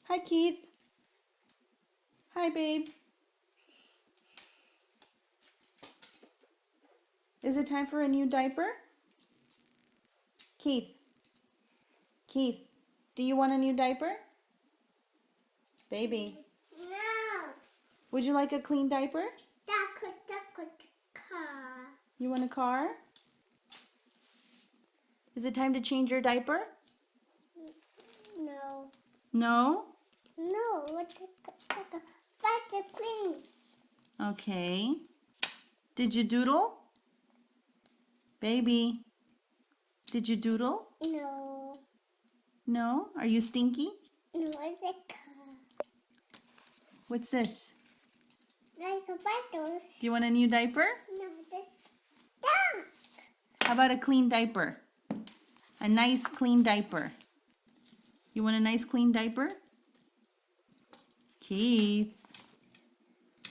Hi, Keith. Hi, babe. Is it time for a new diaper? Keith. Keith, do you want a new diaper? Baby. No. Would you like a clean diaper? Car. You want a car? Is it time to change your diaper? No. No? No. But please. Okay. Did you doodle? Baby, did you doodle? No. No? Are you stinky? No, it's a car. What's this? Like a bottles. Do you want a new diaper? No, that's duck. How about a clean diaper? A nice clean diaper. You want a nice clean diaper? Keith.